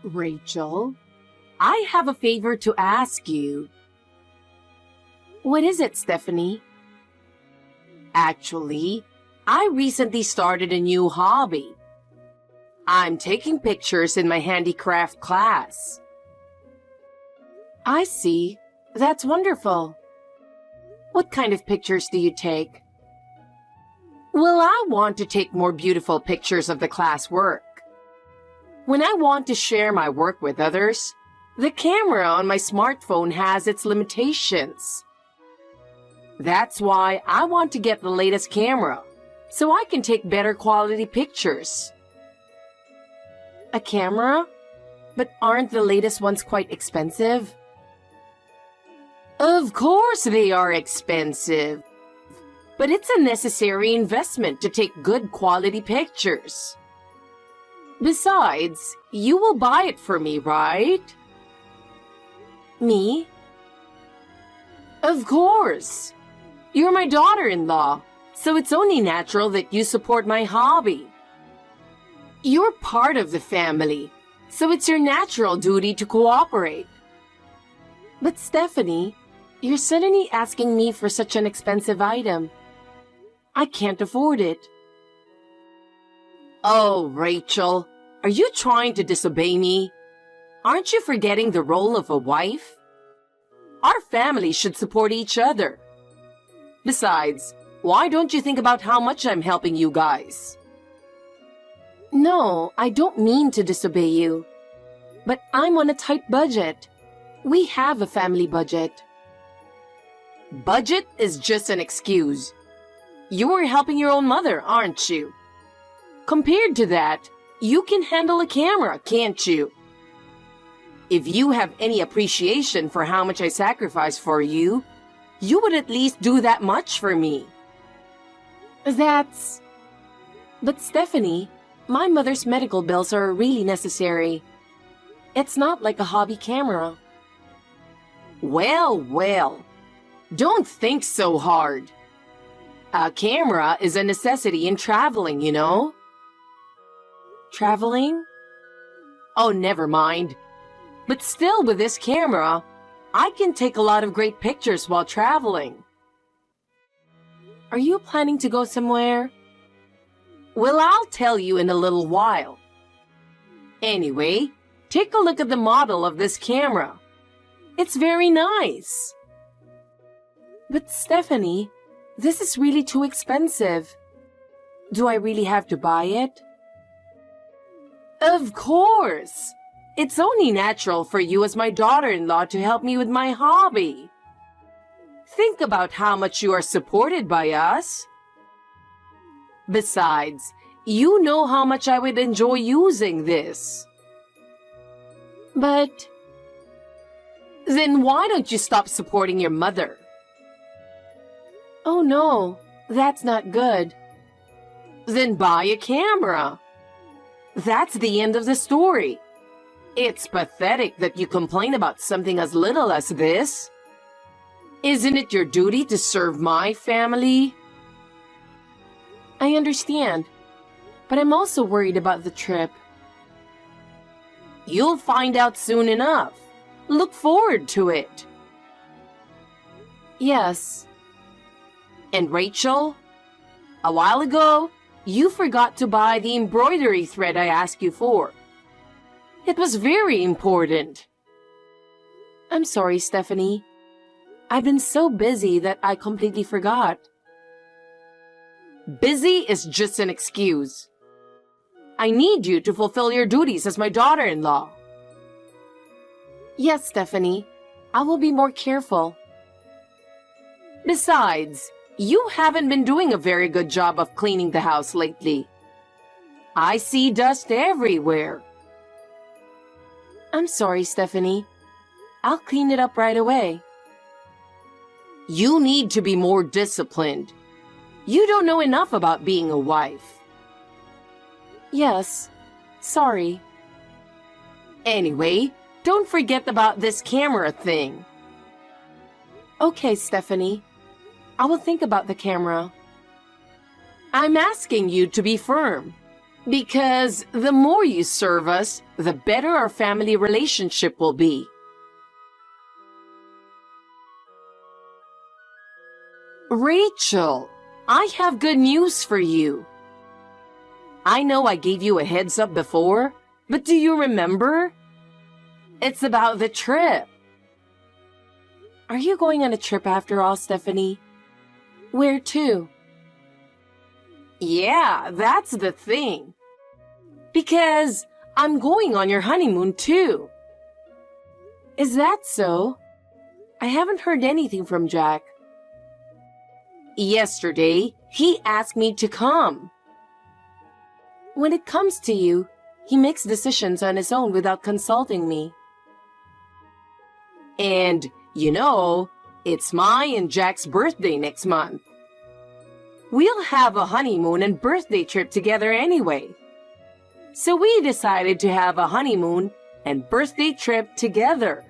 Rachel, I have a favor to ask you. What is it, Stephanie? Actually, I recently started a new hobby. I'm taking pictures in my handicraft class. I see. That's wonderful. What kind of pictures do you take? Well, I want to take more beautiful pictures of the class work. When I want to share my work with others, the camera on my smartphone has its limitations. That's why I want to get the latest camera, so I can take better quality pictures. A camera? But aren't the latest ones quite expensive? Of course they are expensive. But it's a necessary investment to take good quality pictures. Besides, you will buy it for me, right? Me? Of course. You're my daughter-in-law, so it's only natural that you support my hobby. You're part of the family, so it's your natural duty to cooperate. But Stephanie, you're suddenly asking me for such an expensive item. I can't afford it. Oh, Rachel, are you trying to disobey me? Aren't you forgetting the role of a wife? Our family should support each other. Besides, why don't you think about how much I'm helping you guys? No, I don't mean to disobey you. But I'm on a tight budget. We have a family budget. Budget is just an excuse. You're helping your own mother, aren't you? Compared to that, you can handle a camera, can't you? If you have any appreciation for how much I sacrifice for you, you would at least do that much for me. But Stephanie, my mother's medical bills are really necessary. It's not like a hobby camera. Well, don't think so hard. A camera is a necessity in traveling, you know? Traveling? Oh, never mind. But still, with this camera, I can take a lot of great pictures while traveling. Are you planning to go somewhere? Well, I'll tell you in a little while. Anyway, take a look at the model of this camera. It's very nice. But Stephanie, this is really too expensive. Do I really have to buy it? Of course. It's only natural for you as my daughter-in-law to help me with my hobby. Think about how much you are supported by us. Besides, you know how much I would enjoy using this. But then why don't you stop supporting your mother? Oh no, that's not good. Then buy a camera. That's the end of the story. It's pathetic that you complain about something as little as this. Isn't it your duty to serve my family? I understand, but I'm also worried about the trip. You'll find out soon enough. Look forward to it. Yes. And Rachel, a while ago, you forgot to buy the embroidery thread I asked you for. It was very important. I'm sorry, Stephanie. I've been so busy that I completely forgot. Busy is just an excuse. I need you to fulfill your duties as my daughter-in-law. Yes, Stephanie. I will be more careful. Besides, you haven't been doing a very good job of cleaning the house lately. I see dust everywhere. I'm sorry, Stephanie. I'll clean it up right away. You need to be more disciplined. You don't know enough about being a wife. Yes, sorry. Anyway, don't forget about this camera thing. Okay, Stephanie. I will think about the camera. I'm asking you to be firm. Because the more you serve us, the better our family relationship will be. Rachel, I have good news for you. I know I gave you a heads up before, but do you remember? It's about the trip. Are you going on a trip after all, Stephanie? Where to? Yeah, that's the thing. Because I'm going on your honeymoon too. Is that so? I haven't heard anything from Jack. Yesterday, he asked me to come. When it comes to you, he makes decisions on his own without consulting me. And, you know, it's my and Jack's birthday next month. We'll have a honeymoon and birthday trip together anyway. So we decided to have a honeymoon and birthday trip together.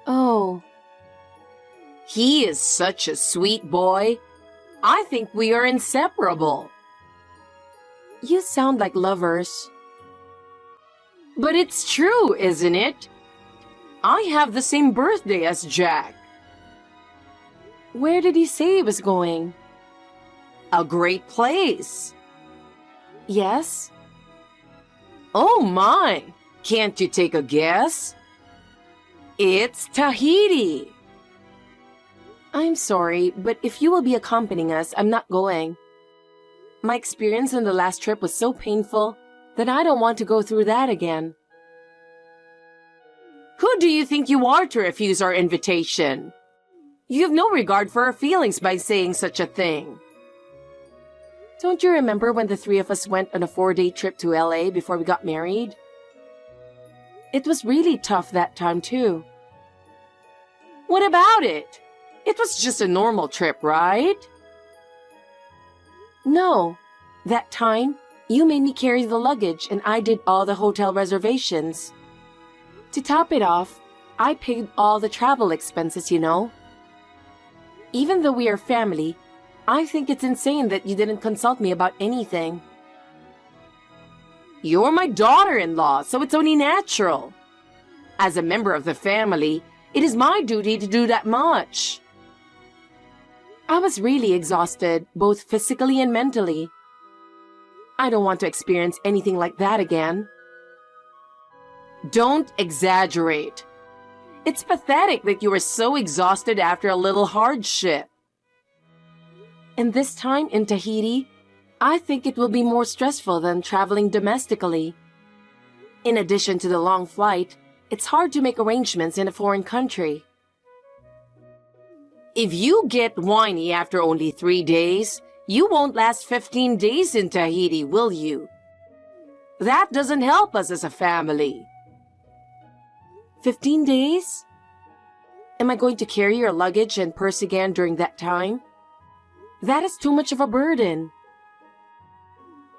Oh. He is such a sweet boy. I think we are inseparable. You sound like lovers. But it's true, isn't it? I have the same birthday as Jack. Where did he say he was going? A great place. Yes? Oh my! Can't you take a guess? It's Tahiti. I'm sorry, but if you will be accompanying us, I'm not going. My experience on the last trip was so painful that I don't want to go through that again. Who do you think you are to refuse our invitation? You have no regard for our feelings by saying such a thing. Don't you remember when the three of us went on a 4-day trip to LA before we got married? It was really tough that time too. What about it? It was just a normal trip, right? No. That time, you made me carry the luggage and I did all the hotel reservations. To top it off, I paid all the travel expenses, you know. Even though we are family, I think it's insane that you didn't consult me about anything. You're my daughter-in-law, so it's only natural. As a member of the family, it is my duty to do that much. I was really exhausted, both physically and mentally. I don't want to experience anything like that again. Don't exaggerate. It's pathetic that you were so exhausted after a little hardship. And this time in Tahiti, I think it will be more stressful than traveling domestically. In addition to the long flight, it's hard to make arrangements in a foreign country. If you get whiny after only 3 days, you won't last 15 days in Tahiti, will you? That doesn't help us as a family. 15 days? Am I going to carry your luggage and purse again during that time? That is too much of a burden.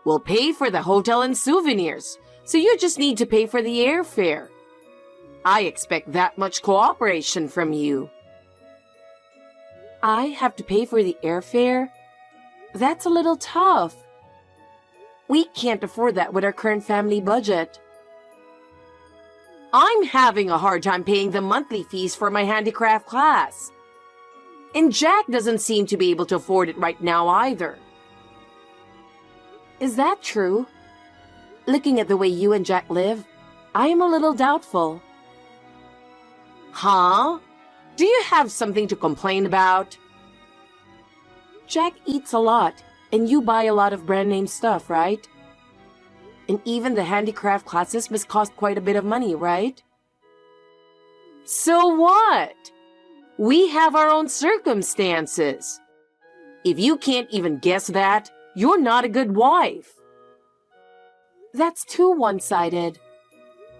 We'll pay for the hotel and souvenirs, so you just need to pay for the airfare. I expect that much cooperation from you. I have to pay for the airfare? That's a little tough. We can't afford that with our current family budget. I'm having a hard time paying the monthly fees for my handicraft class. And Jack doesn't seem to be able to afford it right now either. Is that true? Looking at the way you and Jack live, I am a little doubtful. Huh? Do you have something to complain about? Jack eats a lot, and you buy a lot of brand name stuff, right? And even the handicraft classes must cost quite a bit of money, right? So what? We have our own circumstances. If you can't even guess that, you're not a good wife. That's too one-sided.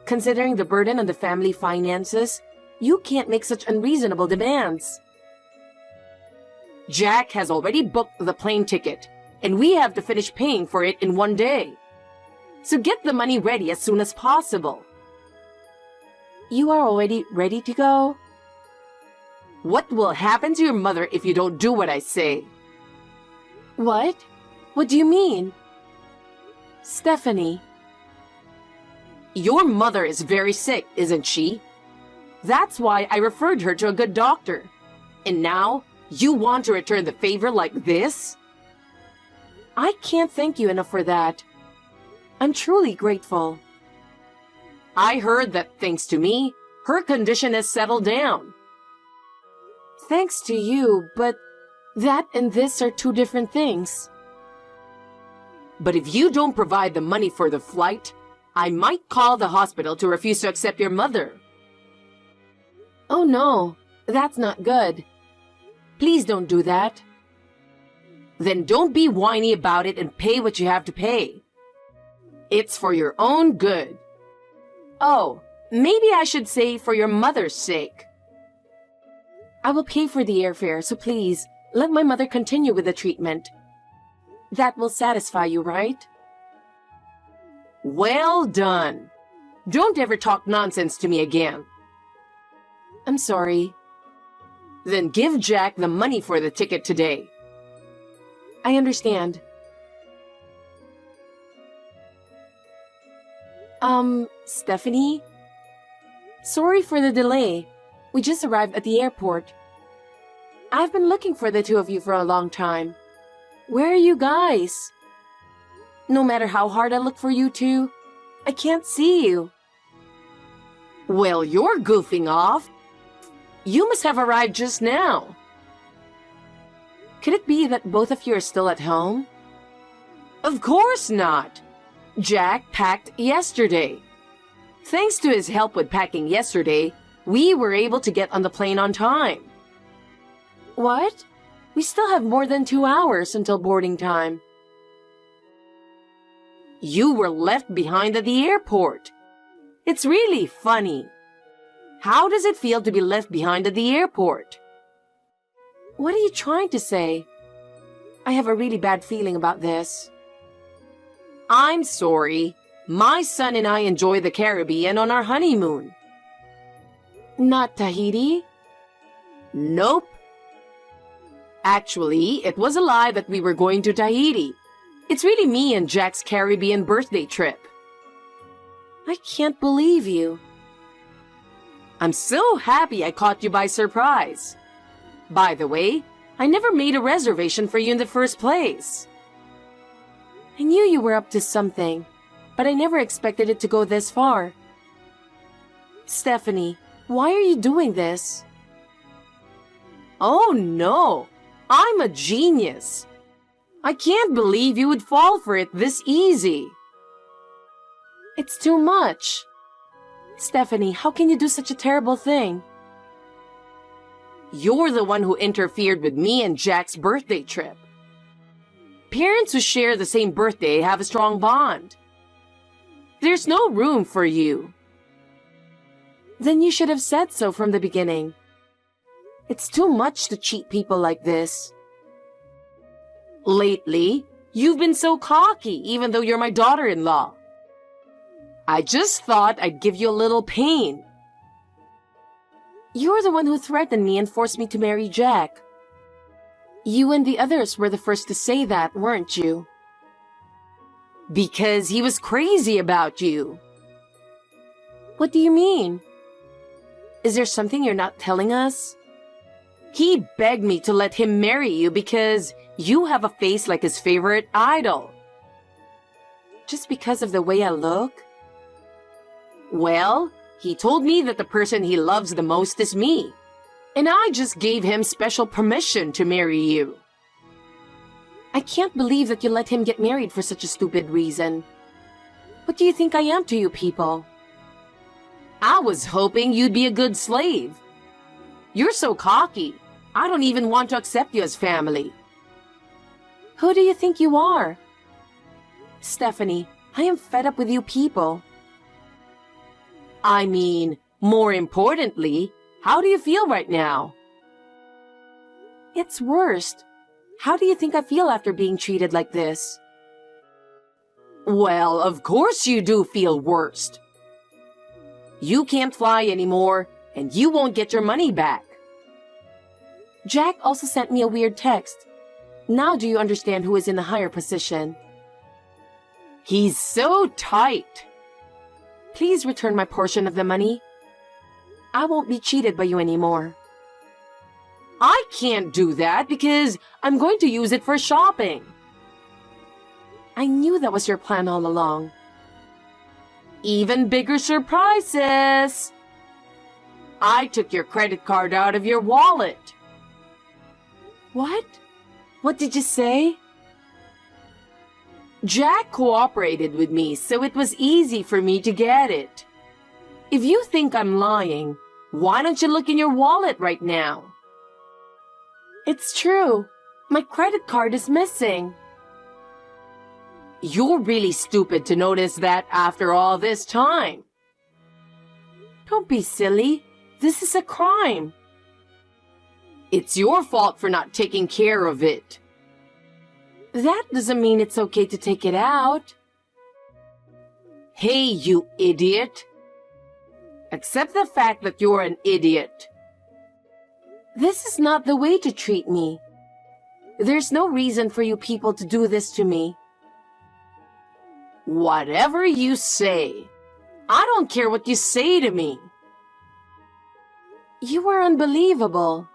Considering the burden on the family finances, you can't make such unreasonable demands. Jack has already booked the plane ticket, and we have to finish paying for it in 1 day. So get the money ready as soon as possible. You are already ready to go? What will happen to your mother if you don't do what I say? What? What do you mean? Stephanie. Your mother is very sick, isn't she? That's why I referred her to a good doctor. And now, you want to return the favor like this? I can't thank you enough for that. I'm truly grateful. I heard that thanks to me, her condition has settled down. Thanks to you, but that and this are two different things. But if you don't provide the money for the flight, I might call the hospital to refuse to accept your mother. Oh no, that's not good. Please don't do that. Then don't be whiny about it and pay what you have to pay. It's for your own good. Oh, maybe I should say for your mother's sake. I will pay for the airfare, so please, let my mother continue with the treatment. That will satisfy you, right? Well done. Don't ever talk nonsense to me again. I'm sorry. Then give Jack the money for the ticket today. I understand. Stephanie? Sorry for the delay. We just arrived at the airport. I've been looking for the two of you for a long time. Where are you guys? No matter how hard I look for you two, I can't see you. Well, you're goofing off. You must have arrived just now. Could it be that both of you are still at home? Of course not. Jack packed yesterday. Thanks to his help with packing yesterday, we were able to get on the plane on time. What? We still have more than 2 hours until boarding time. You were left behind at the airport. It's really funny. How does it feel to be left behind at the airport? What are you trying to say? I have a really bad feeling about this. I'm sorry. My son and I enjoy the Caribbean on our honeymoon. Not Tahiti? Nope. Actually, it was a lie that we were going to Tahiti. It's really me and Jack's Caribbean birthday trip. I can't believe you. I'm so happy I caught you by surprise. By the way, I never made a reservation for you in the first place. I knew you were up to something, but I never expected it to go this far. Stephanie, why are you doing this? Oh no, I'm a genius. I can't believe you would fall for it this easy. It's too much. Stephanie, how can you do such a terrible thing? You're the one who interfered with me and Jack's birthday trip. Parents who share the same birthday have a strong bond. There's no room for you. Then you should have said so from the beginning. It's too much to cheat people like this. Lately, you've been so cocky, even though you're my daughter-in-law. I just thought I'd give you a little pain. You're the one who threatened me and forced me to marry Jack. You and the others were the first to say that, weren't you? Because he was crazy about you. What do you mean? Is there something you're not telling us? He begged me to let him marry you because you have a face like his favorite idol. Just because of the way I look? Well, he told me that the person he loves the most is me, and I just gave him special permission to marry you. I can't believe that you let him get married for such a stupid reason. What do you think I am to you people? I was hoping you'd be a good slave. You're so cocky, I don't even want to accept you as family. Who do you think you are? Stephanie, I am fed up with you people. I mean, more importantly, how do you feel right now? It's worst. How do you think I feel after being treated like this? Well, of course you do feel worst. You can't fly anymore, and you won't get your money back. Jack also sent me a weird text. Now do you understand who is in the higher position? He's so tight. Please return my portion of the money. I won't be cheated by you anymore. I can't do that because I'm going to use it for shopping. I knew that was your plan all along. Even bigger surprises. I took your credit card out of your wallet. What? What did you say? Jack cooperated with me, so it was easy for me to get it. If you think I'm lying, why don't you look in your wallet right now? It's true. My credit card is missing. You're really stupid to notice that after all this time. Don't be silly. This is a crime. It's your fault for not taking care of it. That doesn't mean it's okay to take it out. Hey, you idiot. Accept the fact that you're an idiot. This is not the way to treat me. There's no reason for you people to do this to me. Whatever you say. I don't care what you say to me. You are unbelievable.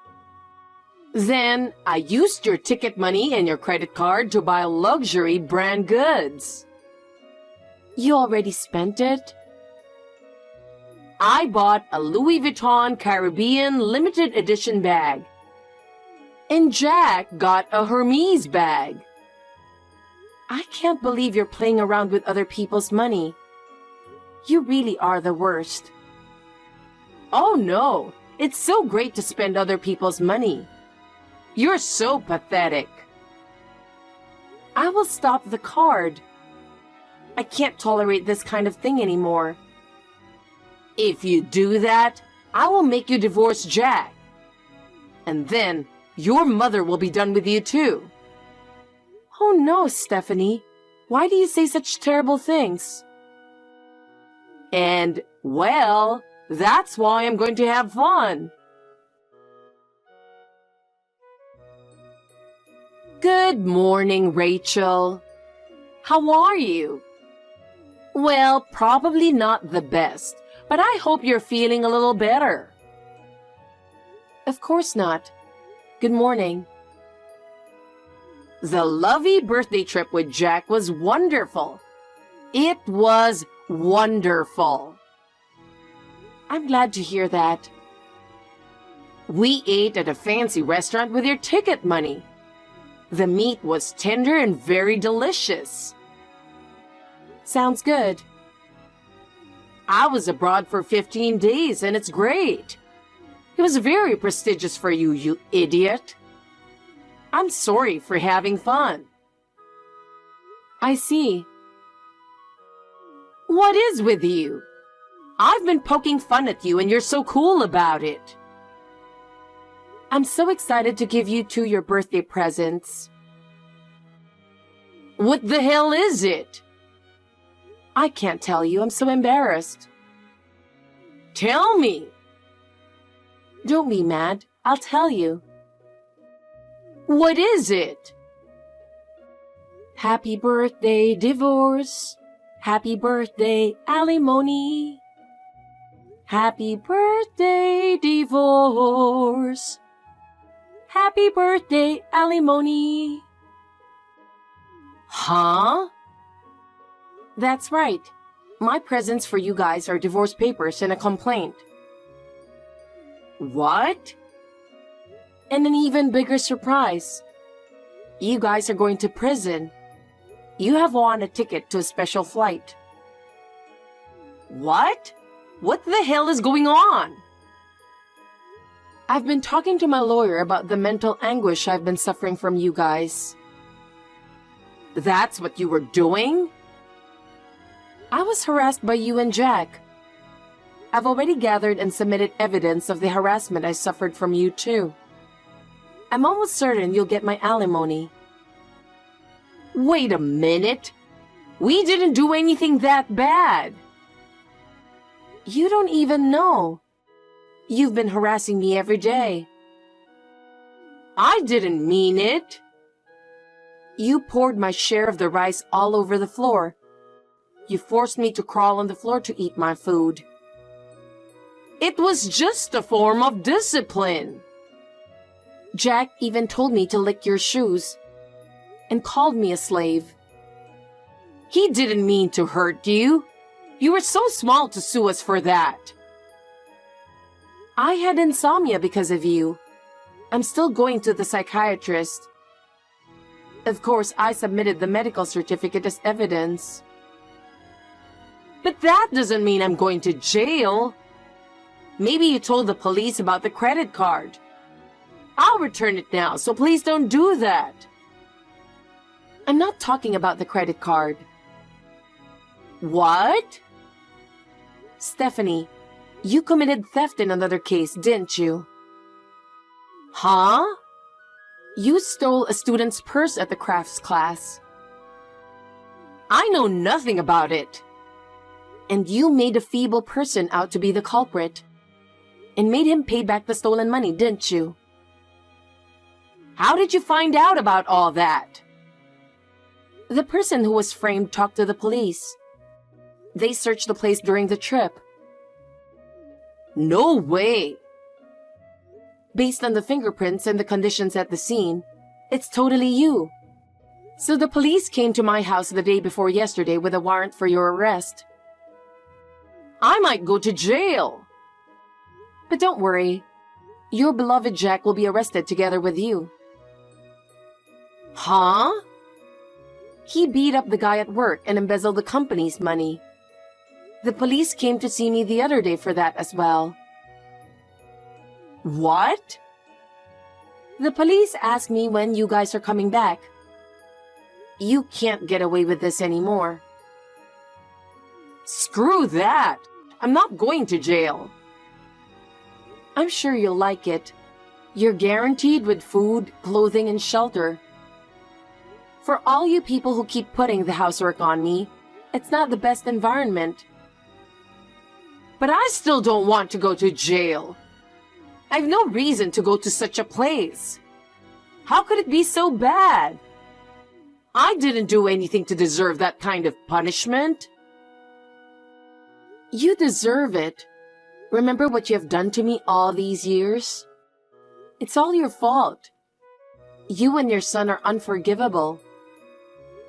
Then I used your ticket money and your credit card to buy luxury brand goods. You already spent it? I bought a Louis Vuitton Caribbean limited edition bag. And Jack got a Hermes bag. I can't believe you're playing around with other people's money. You really are the worst. Oh no, it's so great to spend other people's money. You're so pathetic. I will stop the card. I can't tolerate this kind of thing anymore. If you do that, I will make you divorce Jack. And then your mother will be done with you too. Oh no, Stephanie. Why do you say such terrible things? And, well, that's why I'm going to have fun. Good morning, Rachel. How are you? Well, probably not the best, but I hope you're feeling a little better. Of course not. Good morning. The lovey birthday trip with Jack was wonderful. It was wonderful. I'm glad to hear that. We ate at a fancy restaurant with your ticket money. The meat was tender and very delicious. Sounds good. I was abroad for 15 days and it's great. It was very prestigious for you, you idiot. I'm sorry for having fun. I see. What is with you? I've been poking fun at you and you're so cool about it. I'm so excited to give you two your birthday presents. What the hell is it? I can't tell you. I'm so embarrassed. Tell me. Don't be mad. I'll tell you. What is it? Happy birthday, divorce. Happy birthday, alimony. Happy birthday, divorce. Happy birthday, alimony. Huh? That's right. My presents for you guys are divorce papers and a complaint. What? And an even bigger surprise. You guys are going to prison. You have won a ticket to a special flight. What? What the hell is going on? I've been talking to my lawyer about the mental anguish I've been suffering from you guys. That's what you were doing? I was harassed by you and Jack. I've already gathered and submitted evidence of the harassment I suffered from you too. I'm almost certain you'll get my alimony. Wait a minute. We didn't do anything that bad. You don't even know. You've been harassing me every day. I didn't mean it. You poured my share of the rice all over the floor, You forced me to crawl on the floor to eat my food. It was just a form of discipline. Jack even told me to lick your shoes and called me a slave. He didn't mean to hurt you. You were so small to sue us for that. I had insomnia because of you. I'm still going to the psychiatrist. Of course, I submitted the medical certificate as evidence. But that doesn't mean I'm going to jail. Maybe you told the police about the credit card. I'll return it now, so please don't do that. I'm not talking about the credit card. What? Stephanie, you committed theft in another case, didn't you? Huh? You stole a student's purse at the crafts class. I know nothing about it. And you made a feeble person out to be the culprit and made him pay back the stolen money, didn't you? How did you find out about all that? The person who was framed talked to the police. They searched the place during the trip. No way! Based on the fingerprints and the conditions at the scene, it's totally you. So the police came to my house the day before yesterday with a warrant for your arrest. I might go to jail. But don't worry. Your beloved Jack will be arrested together with you. Huh? He beat up the guy at work and embezzled the company's money. The police came to see me the other day for that as well. What? The police asked me when you guys are coming back. You can't get away with this anymore. Screw that! I'm not going to jail. I'm sure you'll like it. You're guaranteed with food, clothing, and shelter. For all you people who keep putting the housework on me, it's not the best environment. But I still don't want to go to jail. I've no reason to go to such a place. How could it be so bad? I didn't do anything to deserve that kind of punishment. You deserve it. Remember what you have done to me all these years? It's all your fault. You and your son are unforgivable.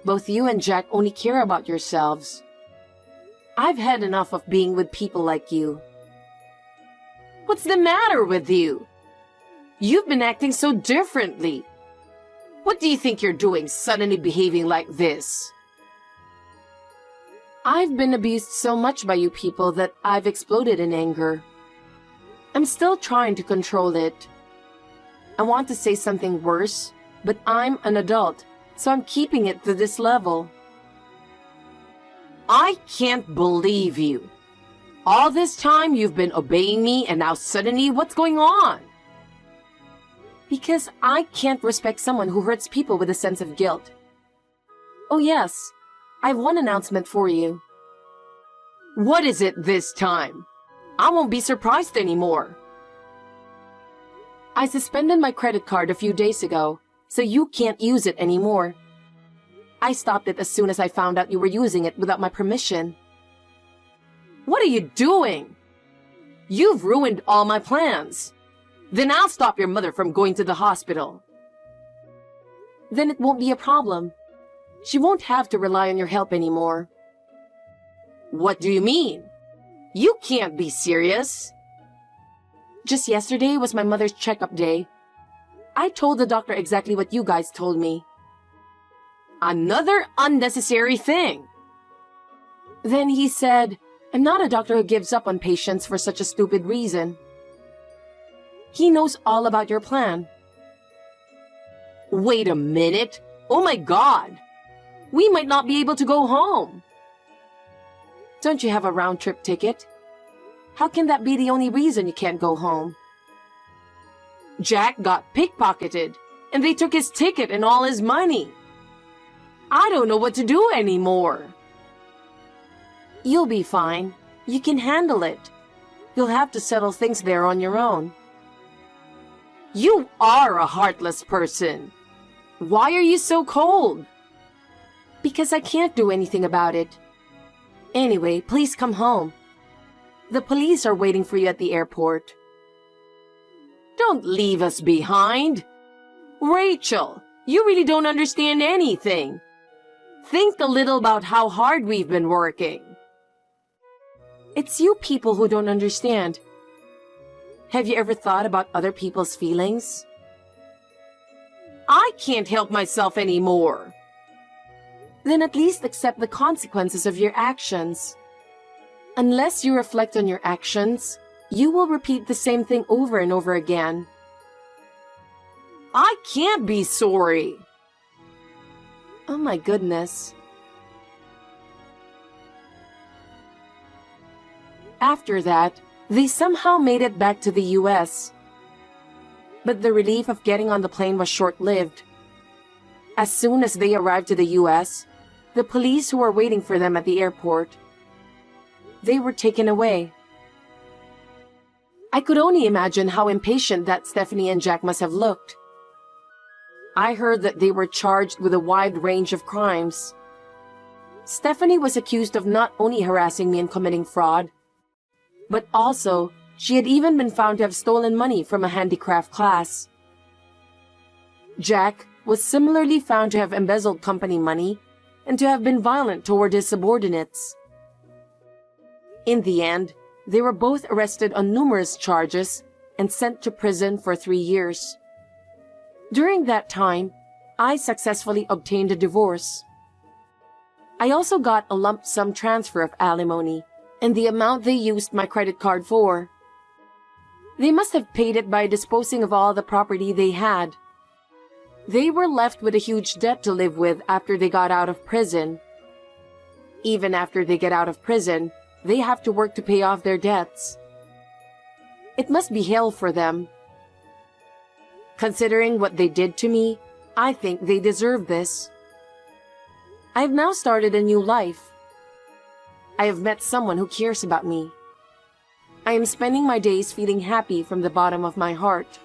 Both you and Jack only care about yourselves. I've had enough of being with people like you. What's the matter with you? You've been acting so differently. What do you think you're doing, suddenly behaving like this? I've been abused so much by you people that I've exploded in anger. I'm still trying to control it. I want to say something worse, but I'm an adult, so I'm keeping it to this level. I can't believe you. All this time you've been obeying me, and now suddenly what's going on? Because I can't respect someone who hurts people with a sense of guilt. Oh yes, I have one announcement for you. What is it this time? I won't be surprised anymore. I suspended my credit card a few days ago, so you can't use it anymore. I stopped it as soon as I found out you were using it without my permission. What are you doing? You've ruined all my plans. Then I'll stop your mother from going to the hospital. Then it won't be a problem. She won't have to rely on your help anymore. What do you mean? You can't be serious. Just yesterday was my mother's checkup day. I told the doctor exactly what you guys told me. Another unnecessary thing. Then he said, I'm not a doctor who gives up on patients for such a stupid reason. He knows all about your plan. Wait a minute. Oh my God. We might not be able to go home. Don't you have a round-trip ticket? How can that be the only reason you can't go home? Jack got pickpocketed, and they took his ticket and all his money. I don't know what to do anymore. You'll be fine. You can handle it. You'll have to settle things there on your own. You are a heartless person. Why are you so cold? Because I can't do anything about it. Anyway, please come home. The police are waiting for you at the airport. Don't leave us behind. Rachel, you really don't understand anything. Think a little about how hard we've been working. It's you people who don't understand. Have you ever thought about other people's feelings? I can't help myself anymore. Then at least accept the consequences of your actions. Unless you reflect on your actions, you will repeat the same thing over and over again. I can't be sorry. Oh my goodness. After that, they somehow made it back to the US. But the relief of getting on the plane was short-lived. As soon as they arrived to the US, the police who were waiting for them at the airport, they were taken away. I could only imagine how impatient that Stephanie and Jack must have looked. I heard that they were charged with a wide range of crimes. Stephanie was accused of not only harassing me and committing fraud, but also she had even been found to have stolen money from a handicraft class. Jack was similarly found to have embezzled company money and to have been violent toward his subordinates. In the end, they were both arrested on numerous charges and sent to prison for 3 years. During that time, I successfully obtained a divorce. I also got a lump sum transfer of alimony and the amount they used my credit card for. They must have paid it by disposing of all the property they had. They were left with a huge debt to live with after they got out of prison. Even after they get out of prison, they have to work to pay off their debts. It must be hell for them. Considering what they did to me, I think they deserve this. I've now started a new life. I have met someone who cares about me. I am spending my days feeling happy from the bottom of my heart.